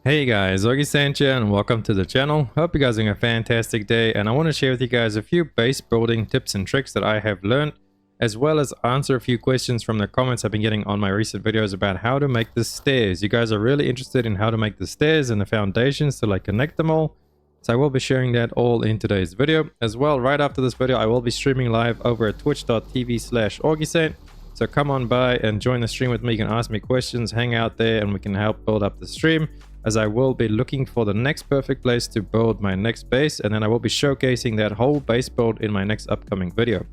Hey guys, Augiesaint here and welcome to the channel. Hope you guys are having a fantastic day, and I want to share with you guys a few base building tips and tricks that I have learned, as well as answer a few questions from the comments I've been getting on my recent videos about how to make the stairs. You guys are really interested in how to make the stairs and the foundations to connect them all. So I will be sharing that all in today's video. As well, right after this video, I will be streaming live over at twitch.tv/Augiesaint. So come on by and join the stream with me. You can ask me questions, hang out there, and we can help build up the stream, as I will be looking for the next perfect place to build my next base, and then I will be showcasing that whole base build in my next upcoming video.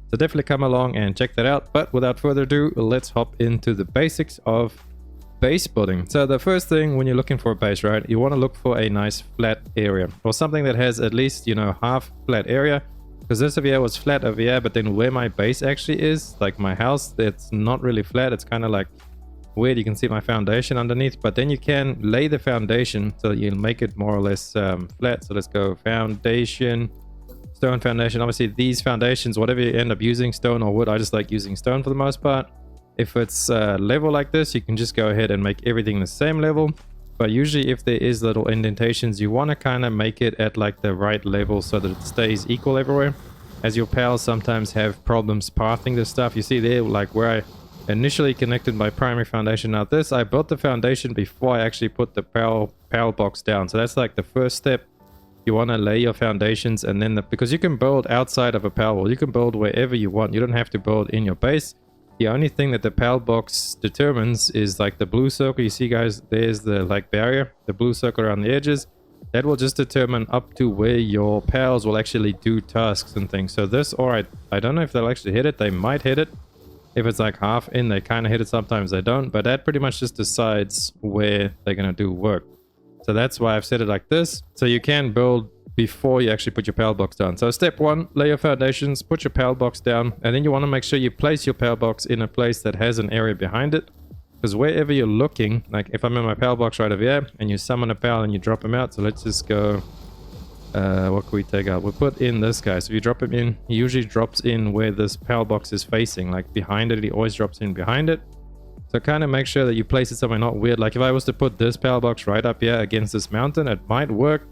So definitely come along and check that out. But without further ado, let's hop into the basics of base building. So the first thing when you're looking for a base, right, you want to look for a nice flat area, or something that has at least, half flat area. Because this over here was flat over here, but then where my base actually is, like my house, it's not really flat. It's kind of like weird. You can see my foundation underneath, but then you can lay the foundation so that you'll make it more or less flat. So let's go foundation, stone foundation. Obviously these foundations, whatever you end up using, stone or wood, I just like using stone for the most part. If it's level like this, you can just go ahead and make everything the same level. But usually if there is little indentations, you want to kind of make it at like the right level so that it stays equal everywhere, as your pals sometimes have problems pathing this stuff. You see there, like where I initially connected my primary foundation. Now this, I built the foundation before I actually put the pal box down. So that's like the first step. You want to lay your foundations, and then because you can build outside of a Palworld, you can build wherever you want. You don't have to build in your base. The only thing that the pal box determines is like the blue circle. You see guys, there's the barrier, the blue circle around the edges. That will just determine up to where your pals will actually do tasks and things. So this, alright, I don't know if they'll actually hit it. They might hit it. If it's like half in, they kind of hit it, sometimes they don't, but that pretty much just decides where they're going to do work. So that's why I've set it like this, so you can build before you actually put your pal box down. So step one, lay your foundations, put your pal box down, and then you want to make sure you place your pal box in a place that has an area behind it, because wherever you're looking, like if I'm in my pal box right over here and you summon a pal and you drop him out, so let's just go, what can we take out? We'll put in this guy. So if you drop him in, he usually drops in where this pal box is facing, like behind it. He always drops in behind it. So kind of make sure that you place it somewhere not weird. Like if I was to put this pal box right up here against this mountain, it might work,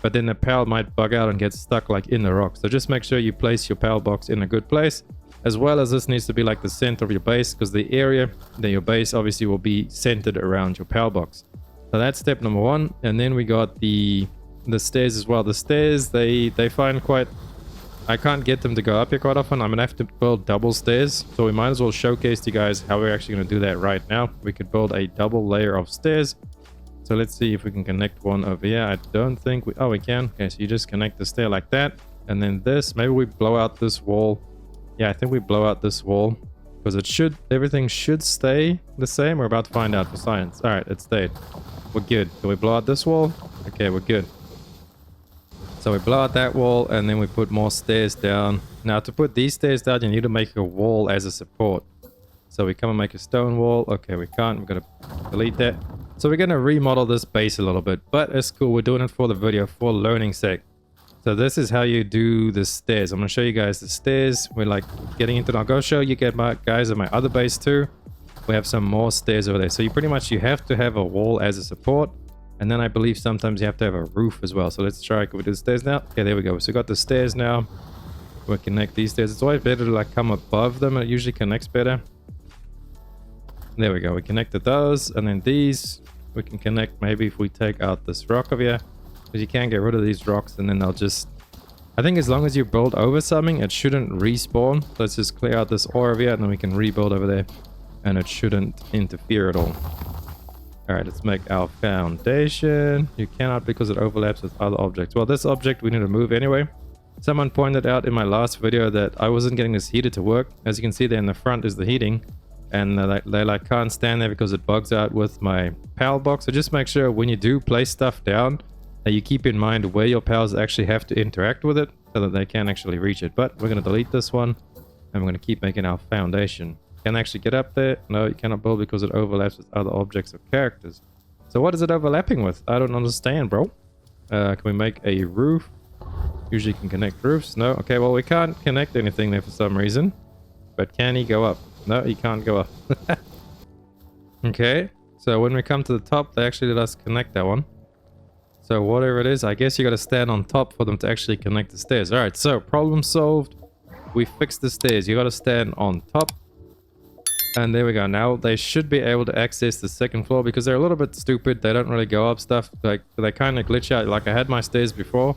but then the pal might bug out and get stuck like in the rock. So just make sure you place your pal box in a good place, as well as this needs to be like the center of your base, because the area that your base obviously will be centered around your pal box. So that's step number one. And then we got the stairs as well. The stairs, they find quite, I can't get them to go up here quite often. I'm gonna have to build double stairs, so we might as well showcase to you guys how we're actually gonna do that right now. We could build a double layer of stairs. So let's see if we can connect one over here. I don't think we, oh, we can. Okay, so you just connect the stair like that, and then this, maybe we blow out this wall. Yeah, I think we blow out this wall, because it should, everything should stay the same. We're about to find out for science. All right, it stayed. We're good. Do we blow out this wall? Okay, we're good. So we blow out that wall, and then we put more stairs down. Now to put these stairs down, you need to make a wall as a support. So we come and make a stone wall. Okay, we can't. We're going to delete that. So we're going to remodel this base a little bit, but it's cool. We're doing it for the video, for learning sake. So this is how you do the stairs. I'm going to show you guys the stairs. We're like getting into it. I'll go show you guys at my other base too. We have some more stairs over there. So you pretty much, you have to have a wall as a support. And then I believe sometimes you have to have a roof as well. So let's try, can we do the stairs now? Okay, there we go. So we got the stairs now. We'll connect these stairs. It's always better to like come above them. It usually connects better. There we go. We connected those. And then these, we can connect maybe if we take out this rock over here. Because you can get rid of these rocks and then they'll just, I think as long as you build over something, it shouldn't respawn. So let's just clear out this ore over here, and then we can rebuild over there. And it shouldn't interfere at all. Alright, let's make our foundation. You cannot, because it overlaps with other objects. Well, this object we need to move anyway. Someone pointed out in my last video that I wasn't getting this heater to work. As you can see there in the front is the heating. And they like can't stand there because it bugs out with my pal box. So just make sure when you do place stuff down, that you keep in mind where your pals actually have to interact with it, so that they can actually reach it. But we're going to delete this one, and we're going to keep making our foundation. Can actually get up there? No, you cannot build because it overlaps with other objects or characters. So what is it overlapping with? I don't understand, bro. Can we make a roof? Usually you can connect roofs. No. Okay, well, we can't connect anything there for some reason. But can he go up? No, he can't go up. Okay. So when we come to the top, they actually let us connect that one. So whatever it is, I guess you got to stand on top for them to actually connect the stairs. All right, so problem solved. We fixed the stairs. You got to stand on top. And there we go. Now they should be able to access the second floor because they're a little bit stupid. They don't really go up stuff. Like they kind of glitch out. Like I had my stairs before.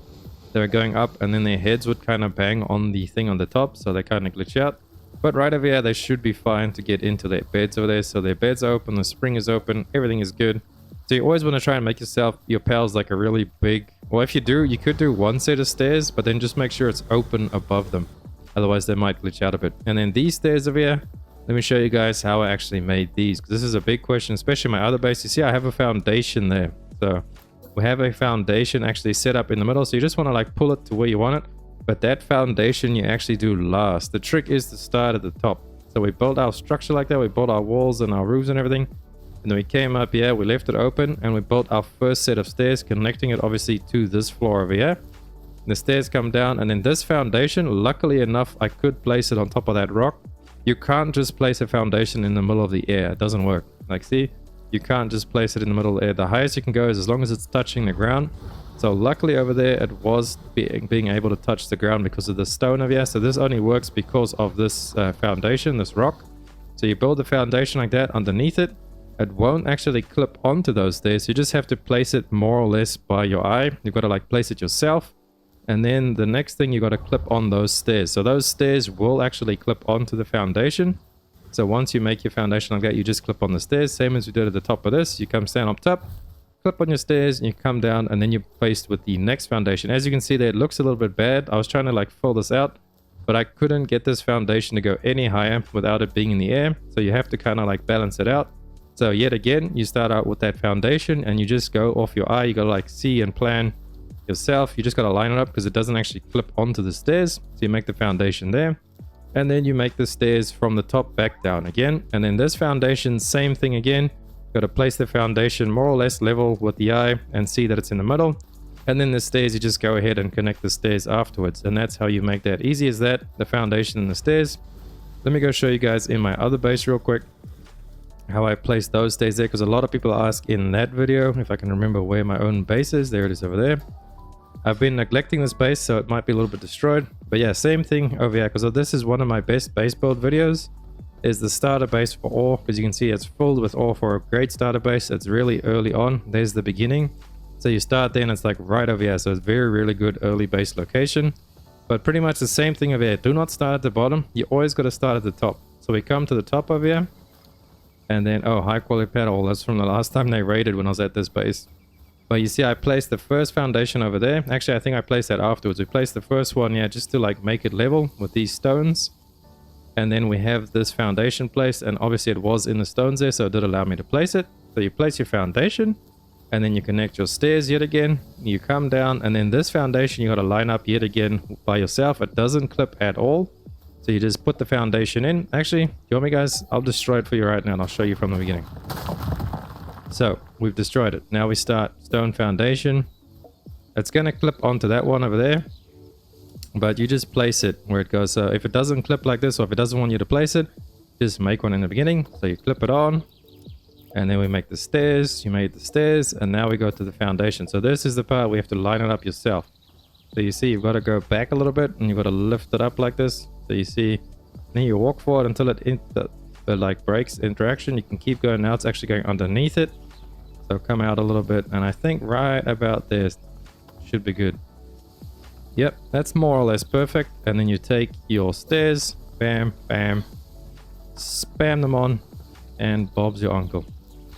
They were going up and then their heads would kind of bang on the thing on the top. So they kind of glitch out. But right over here, they should be fine to get into their beds over there. So their beds are open. The spring is open. Everything is good. So you always want to try and make your pals like a really big... Well, if you do, you could do one set of stairs. But then just make sure it's open above them. Otherwise, they might glitch out a bit. And then these stairs over here. Let me show you guys how I actually made these. This is a big question, especially my other base. You see, I have a foundation there. So we have a foundation actually set up in the middle. So you just want to like pull it to where you want it. But that foundation you actually do last. The trick is to start at the top. So we built our structure like that. We built our walls and our roofs and everything. And then we came up here. We left it open. And we built our first set of stairs, connecting it obviously to this floor over here. And the stairs come down. And then this foundation, luckily enough, I could place it on top of that rock. You can't just place a foundation in the middle of the air. It doesn't work. Like, see? You can't just place it in the middle of the air. The highest you can go is as long as it's touching the ground. So luckily over there, it was being able to touch the ground because of the stone over here. So this only works because of this foundation, this rock. So you build the foundation like that underneath it. It won't actually clip onto those stairs. You just have to place it more or less by your eye. You've got to like place it yourself. And then the next thing, you got to clip on those stairs. So those stairs will actually clip onto the foundation. So once you make your foundation like that, you just clip on the stairs. Same as we did at the top of this. You come stand up top, clip on your stairs, and you come down, and then you're placed with the next foundation. As you can see there, it looks a little bit bad. I was trying to like fill this out, but I couldn't get this foundation to go any higher without it being in the air. So you have to kind of like balance it out. So yet again, you start out with that foundation, and you just go off your eye. You got to like see and plan yourself. You just got to line it up because it doesn't actually clip onto the stairs. So you make the foundation there, and then you make the stairs from the top back down again. And then this foundation, same thing again. Got to place the foundation more or less level with the eye and see that it's in the middle. And then the stairs, you just go ahead and connect the stairs afterwards. And that's how you make that. Easy as that, the foundation and the stairs. Let me go show you guys in my other base real quick how I place those stairs there, because a lot of people ask in that video if I can remember where my own base is. There it is over there. I've been neglecting this base, so it might be a little bit destroyed. But yeah, same thing over here, because this is one of my best base build videos, is the starter base for ore, because you can see it's filled with ore for a great starter base. It's really early on. There's the beginning. So you start there and it's like right over here. So it's very, really good early base location. But pretty much the same thing over here. Do not start at the bottom. You always got to start at the top. So we come to the top over here. And then, oh, high quality panel. That's from the last time they raided when I was at this base. But you see, I placed the first foundation over there. Actually, I think I placed that afterwards. We placed the first one, yeah, just to like make it level with these stones. And then we have this foundation placed, and obviously it was in the stones there, so it did allow me to place it. So you place your foundation, and then you connect your stairs yet again. You come down, and then this foundation you got to line up yet again by yourself. It doesn't clip at all. So you just put the foundation in. Actually, you want me, guys? I'll destroy it for you right now, and I'll show you from the beginning. So we've destroyed it. Now we start stone foundation. It's going to clip onto that one over there. But you just place it where it goes. So if it doesn't clip like this, or if it doesn't want you to place it, just make one in the beginning. So you clip it on, and then we make the stairs. You made the stairs, and now we go to the foundation. So this is the part where you have to line it up yourself. So you see, you've got to go back a little bit, and you've got to lift it up like this. So you see, then you walk forward until it like breaks interaction. You can keep going. Now it's actually going underneath it. So come out a little bit, and I think right about there should be good. Yep, that's more or less perfect. And then you take your stairs, bam, bam, spam them on, and Bob's your uncle.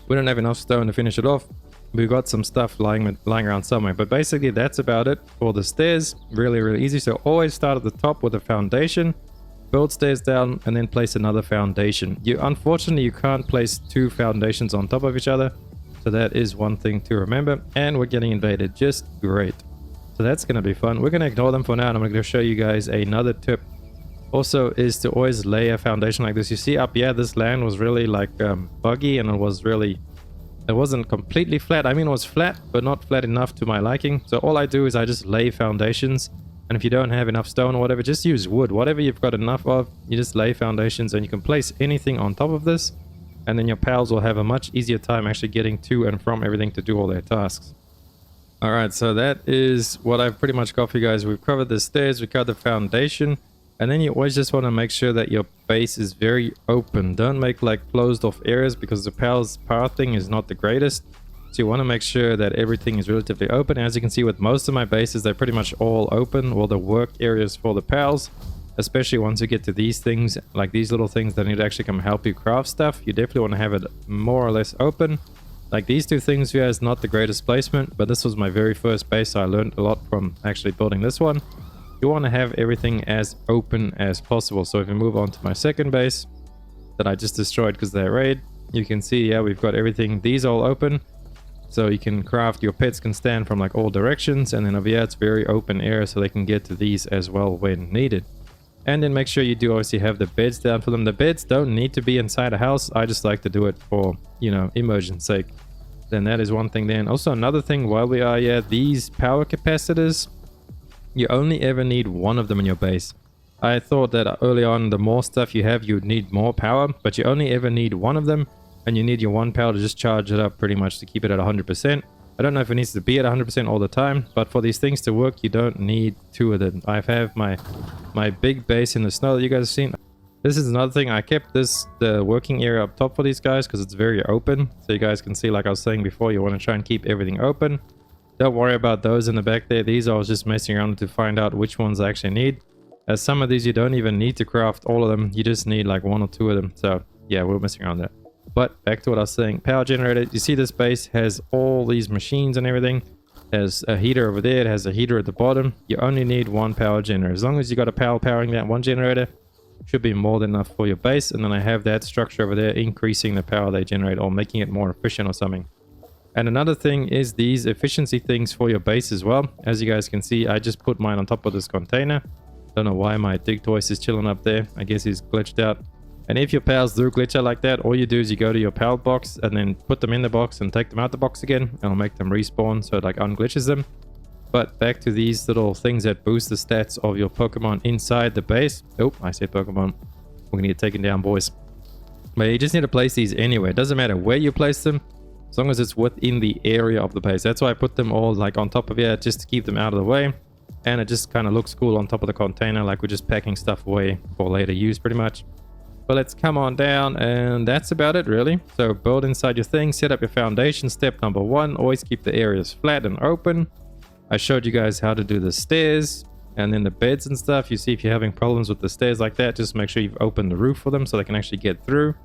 We don't have enough stone to finish it off. We've got some stuff lying around somewhere, but basically that's about it for the stairs. Really, really easy. So always start at the top with a foundation, build stairs down, and then place another foundation. Unfortunately, you can't place two foundations on top of each other. So that is one thing to remember. And we're getting invaded just great. So that's going to be fun. We're going to ignore them for now, and I'm going to show you guys another tip. Also is to always lay a foundation like this. You see up here, this land was really like buggy, and it wasn't completely flat. I mean, it was flat, but not flat enough to my liking. So all I do is I just lay foundations. And if you don't have enough stone or whatever, just use wood. Whatever you've got enough of, you just lay foundations, and you can place anything on top of this. and then your pals will have a much easier time actually getting to and from everything to do all their tasks. Alright, so that is what I've pretty much got for you guys. We've covered the stairs, we covered the foundation, and then you always just want to make sure that your base is very open. Don't make like closed off areas because the pals pathing is not the greatest. So you want to make sure that everything is relatively open. As you can see with most of my bases, they're pretty much all open, all the work areas for the pals. Especially once you get to these things, like these little things that need to actually come help you craft stuff, you definitely want to have it more or less open. Like these two things here is not the greatest placement, but this was my very first base, so I learned a lot from actually building this one. You want to have everything as open as possible. So if you move on to my second base that I just destroyed because they raid, you can see, yeah, we've got everything, these all open. So you can craft, your pets can stand from like all directions, and then over here it's very open area so they can get to these as well when needed. And then make sure you do obviously have the beds down for them. The beds don't need to be inside a house. I just like to do it for, you know, immersion's sake. Then that is one thing there. And also another thing while we are here, these power capacitors, you only ever need one of them in your base. I thought that early on, the more stuff you have, you would need more power, but you only ever need one of them, and you need your one power to just charge it up pretty much to keep it at 100%. I don't know if it needs to be at 100% all the time, but for these things to work, you don't need two of them. I have my big base in the snow that you guys have seen. This is another thing. I kept the working area up top for these guys because it's very open. So you guys can see, like I was saying before, you want to try and keep everything open. Don't worry about those in the back there. These I was just messing around to find out which ones I actually need. As some of these you don't even need to craft all of them. You just need like one or two of them. So yeah, we're messing around there. But back to what I was saying, power generator. You see this base has all these machines and everything. There's a heater over there. It has a heater at the bottom. You only need one power generator. As long as you got a power powering that one generator, should be more than enough for your base. And then I have that structure over there increasing the power they generate or making it more efficient or something. And another thing is these efficiency things for your base as well. As you guys can see, I just put mine on top of this container. Don't know why my dig toys is chilling up there. I guess he's glitched out. And if your pals do glitch out like that, all you do is you go to your pal box and then put them in the box and take them out the box again. And it'll make them respawn so it like unglitches them. But back to these little things that boost the stats of your Pokemon inside the base. Oh, I said Pokemon. We're gonna get taken down, boys. But you just need to place these anywhere. It doesn't matter where you place them, as long as it's within the area of the base. That's why I put them all like on top of here, just to keep them out of the way. And it just kind of looks cool on top of the container, like we're just packing stuff away for later use pretty much. But let's come on down, and that's about it really. So build inside your thing, set up your foundation. Step number 1, always keep the areas flat and open. I showed you guys how to do the stairs and then the beds and stuff. You see, if you're having problems with the stairs like that, just make sure you've opened the roof for them so they can actually get through,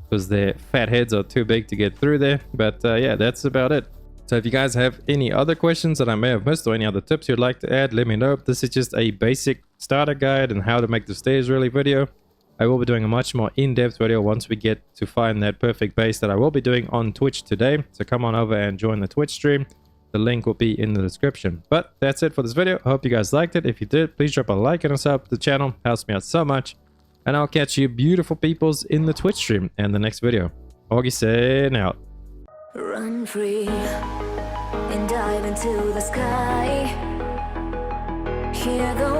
because their fat heads are too big to get through there. But yeah, that's about it. So if you guys have any other questions that I may have missed or any other tips you'd like to add, let me know. This is just a basic starter guide and how to make the stairs really video. I will be doing a much more in-depth video once we get to find that perfect base that I will be doing on Twitch today. So come on over and join the Twitch stream. The link will be in the description. But that's it for this video. I hope you guys liked it. If you did, please drop a like and a sub to the channel. Helps me out so much. And I'll catch you beautiful peoples in the Twitch stream and the next video. Augiesaint out. Run free and dive into the sky. Hear the